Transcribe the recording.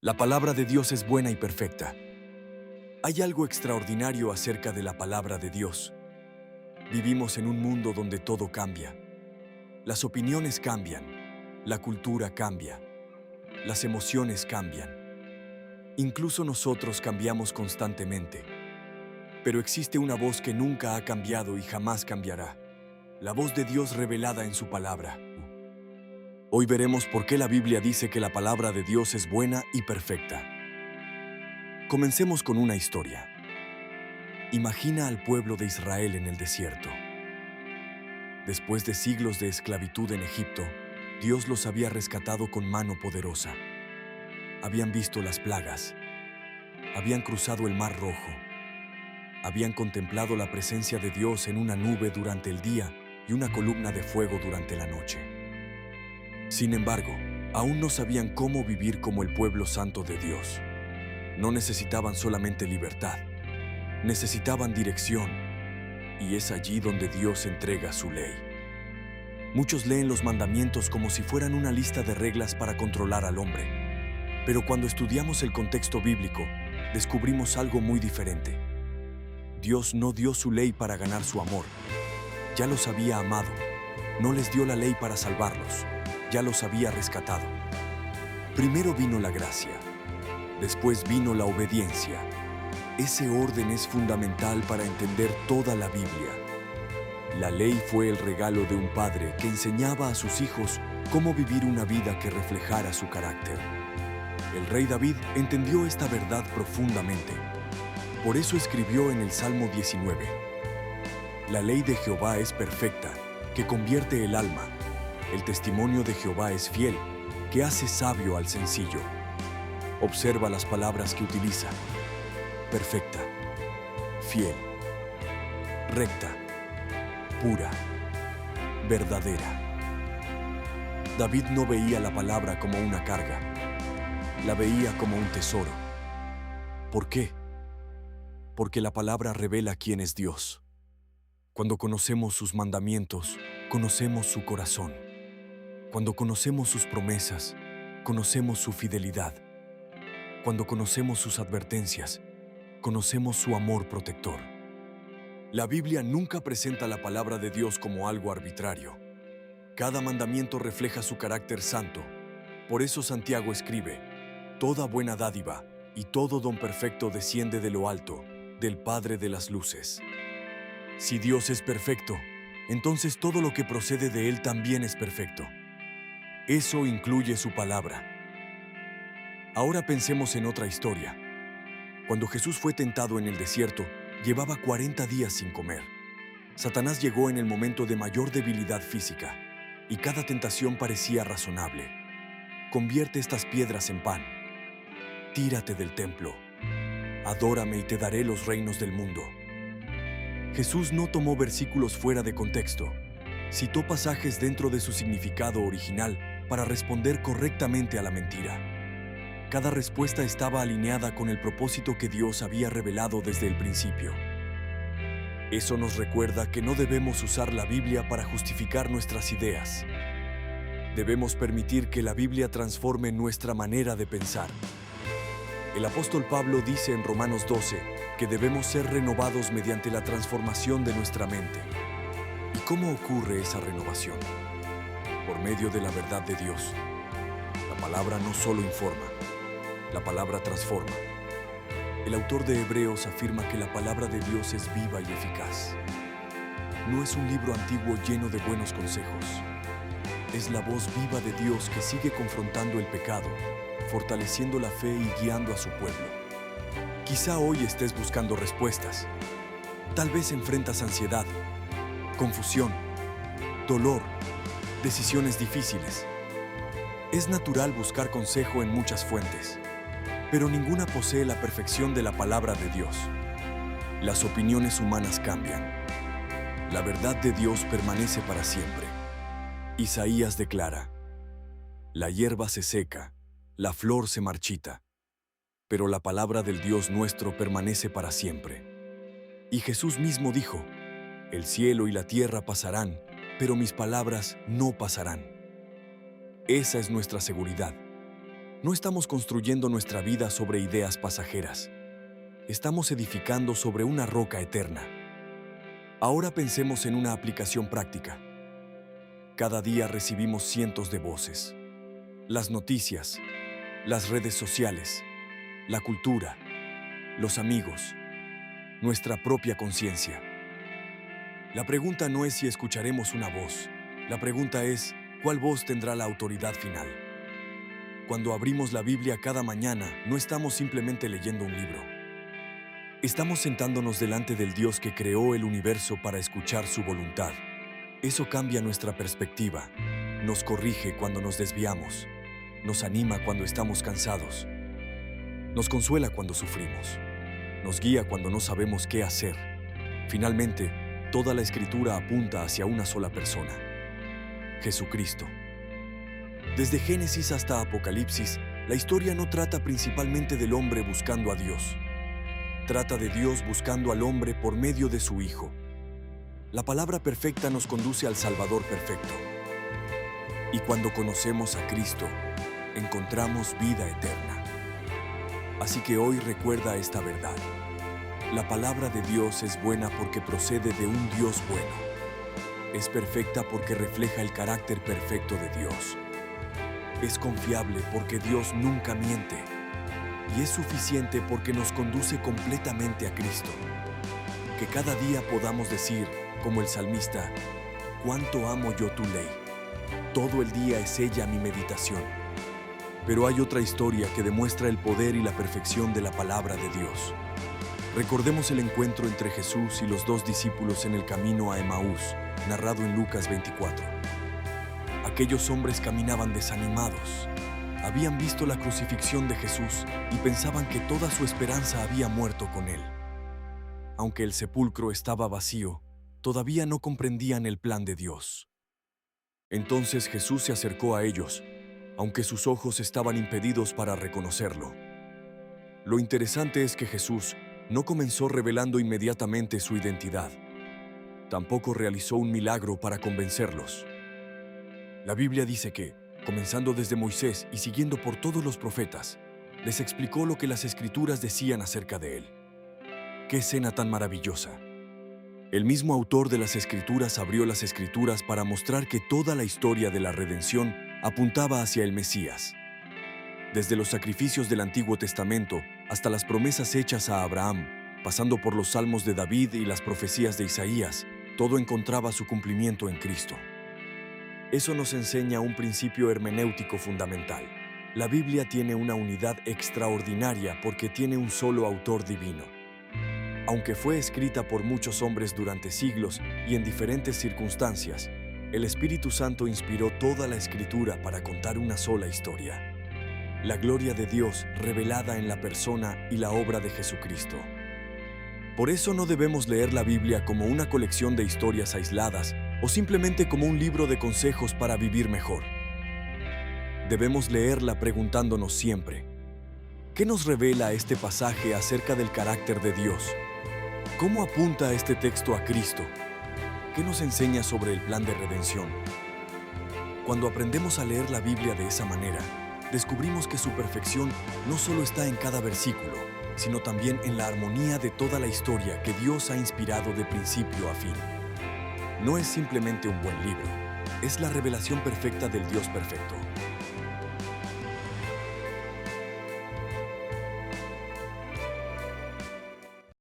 La palabra de Dios es buena y perfecta. Hay algo extraordinario acerca de la palabra de Dios. Vivimos en un mundo donde todo cambia. Las opiniones cambian, la cultura cambia, las emociones cambian. Incluso nosotros cambiamos constantemente. Pero existe una voz que nunca ha cambiado y jamás cambiará. La voz de Dios revelada en su palabra. Hoy veremos por qué la Biblia dice que la palabra de Dios es buena y perfecta. Comencemos con una historia. Imagina al pueblo de Israel en el desierto. Después de siglos de esclavitud en Egipto, Dios los había rescatado con mano poderosa. Habían visto las plagas, habían cruzado el Mar Rojo, habían contemplado la presencia de Dios en una nube durante el día y una columna de fuego durante la noche. Sin embargo, aún no sabían cómo vivir como el pueblo santo de Dios. No necesitaban solamente libertad, necesitaban dirección, y es allí donde Dios entrega su ley. Muchos leen los mandamientos como si fueran una lista de reglas para controlar al hombre. Pero cuando estudiamos el contexto bíblico, descubrimos algo muy diferente. Dios no dio su ley para ganar su amor. Ya los había amado. No les dio la ley para salvarlos. Ya los había rescatado. Primero vino la gracia. Después vino la obediencia. Ese orden es fundamental para entender toda la Biblia. La ley fue el regalo de un padre que enseñaba a sus hijos cómo vivir una vida que reflejara su carácter. El rey David entendió esta verdad profundamente. Por eso escribió en el Salmo 19: La ley de Jehová es perfecta, que convierte el alma. El testimonio de Jehová es fiel, que hace sabio al sencillo. Observa las palabras que utiliza: perfecta, fiel, recta, pura, verdadera. David no veía la palabra como una carga, la veía como un tesoro. ¿Por qué? Porque la palabra revela quién es Dios. Cuando conocemos sus mandamientos, conocemos su corazón. Cuando conocemos sus promesas, conocemos su fidelidad. Cuando conocemos sus advertencias, conocemos su amor protector. La Biblia nunca presenta la palabra de Dios como algo arbitrario. Cada mandamiento refleja su carácter santo. Por eso Santiago escribe: Toda buena dádiva y todo don perfecto desciende de lo alto, del Padre de las luces. Si Dios es perfecto, entonces todo lo que procede de Él también es perfecto. Eso incluye su palabra. Ahora pensemos en otra historia. Cuando Jesús fue tentado en el desierto, llevaba 40 días sin comer. Satanás llegó en el momento de mayor debilidad física, y cada tentación parecía razonable. Convierte estas piedras en pan. Tírate del templo. Adórame y te daré los reinos del mundo. Jesús no tomó versículos fuera de contexto. Citó pasajes dentro de su significado original para responder correctamente a la mentira. Cada respuesta estaba alineada con el propósito que Dios había revelado desde el principio. Eso nos recuerda que no debemos usar la Biblia para justificar nuestras ideas. Debemos permitir que la Biblia transforme nuestra manera de pensar. El apóstol Pablo dice en Romanos 12 que debemos ser renovados mediante la transformación de nuestra mente. ¿Y cómo ocurre esa renovación? Por medio de la verdad de Dios. La palabra no solo informa, la palabra transforma. El autor de Hebreos afirma que la palabra de Dios es viva y eficaz. No es un libro antiguo lleno de buenos consejos. Es la voz viva de Dios que sigue confrontando el pecado, fortaleciendo la fe y guiando a su pueblo. Quizá hoy estés buscando respuestas. Tal vez enfrentas ansiedad, confusión, dolor, decisiones difíciles. Es natural buscar consejo en muchas fuentes, pero ninguna posee la perfección de la palabra de Dios. Las opiniones humanas cambian. La verdad de Dios permanece para siempre. Isaías declara: La hierba se seca, la flor se marchita, pero la palabra del Dios nuestro permanece para siempre. Y Jesús mismo dijo: El cielo y la tierra pasarán, pero mis palabras no pasarán. Esa es nuestra seguridad. No estamos construyendo nuestra vida sobre ideas pasajeras. Estamos edificando sobre una roca eterna. Ahora pensemos en una aplicación práctica. Cada día recibimos cientos de voces. Las noticias, las redes sociales, la cultura, los amigos, nuestra propia conciencia. La pregunta no es si escucharemos una voz. La pregunta es, ¿cuál voz tendrá la autoridad final? Cuando abrimos la Biblia cada mañana, no estamos simplemente leyendo un libro. Estamos sentándonos delante del Dios que creó el universo para escuchar su voluntad. Eso cambia nuestra perspectiva, nos corrige cuando nos desviamos, nos anima cuando estamos cansados, nos consuela cuando sufrimos, nos guía cuando no sabemos qué hacer. Finalmente, toda la Escritura apunta hacia una sola persona: Jesucristo. Desde Génesis hasta Apocalipsis, la historia no trata principalmente del hombre buscando a Dios. Trata de Dios buscando al hombre por medio de su Hijo. La palabra perfecta nos conduce al Salvador perfecto. Y cuando conocemos a Cristo, encontramos vida eterna. Así que hoy recuerda esta verdad. La palabra de Dios es buena porque procede de un Dios bueno. Es perfecta porque refleja el carácter perfecto de Dios. Es confiable porque Dios nunca miente. Y es suficiente porque nos conduce completamente a Cristo. Que cada día podamos decir, como el salmista, «Cuánto amo yo tu ley. Todo el día es ella mi meditación». Pero hay otra historia que demuestra el poder y la perfección de la palabra de Dios. Recordemos el encuentro entre Jesús y los 2 discípulos en el camino a Emaús, narrado en Lucas 24. Aquellos hombres caminaban desanimados. Habían visto la crucifixión de Jesús y pensaban que toda su esperanza había muerto con él. Aunque el sepulcro estaba vacío, todavía no comprendían el plan de Dios. Entonces Jesús se acercó a ellos, aunque sus ojos estaban impedidos para reconocerlo. Lo interesante es que Jesús no comenzó revelando inmediatamente su identidad. Tampoco realizó un milagro para convencerlos. La Biblia dice que, comenzando desde Moisés y siguiendo por todos los profetas, les explicó lo que las Escrituras decían acerca de él. ¡Qué escena tan maravillosa! El mismo autor de las Escrituras abrió las Escrituras para mostrar que toda la historia de la redención apuntaba hacia el Mesías. Desde los sacrificios del Antiguo Testamento hasta las promesas hechas a Abraham, pasando por los salmos de David y las profecías de Isaías, todo encontraba su cumplimiento en Cristo. Eso nos enseña un principio hermenéutico fundamental. La Biblia tiene una unidad extraordinaria porque tiene un solo autor divino. Aunque fue escrita por muchos hombres durante siglos y en diferentes circunstancias, el Espíritu Santo inspiró toda la Escritura para contar una sola historia: la gloria de Dios revelada en la persona y la obra de Jesucristo. Por eso no debemos leer la Biblia como una colección de historias aisladas o simplemente como un libro de consejos para vivir mejor. Debemos leerla preguntándonos siempre: ¿qué nos revela este pasaje acerca del carácter de Dios? ¿Cómo apunta este texto a Cristo? ¿Qué nos enseña sobre el plan de redención? Cuando aprendemos a leer la Biblia de esa manera, descubrimos que su perfección no solo está en cada versículo, sino también en la armonía de toda la historia que Dios ha inspirado de principio a fin. No es simplemente un buen libro, es la revelación perfecta del Dios perfecto.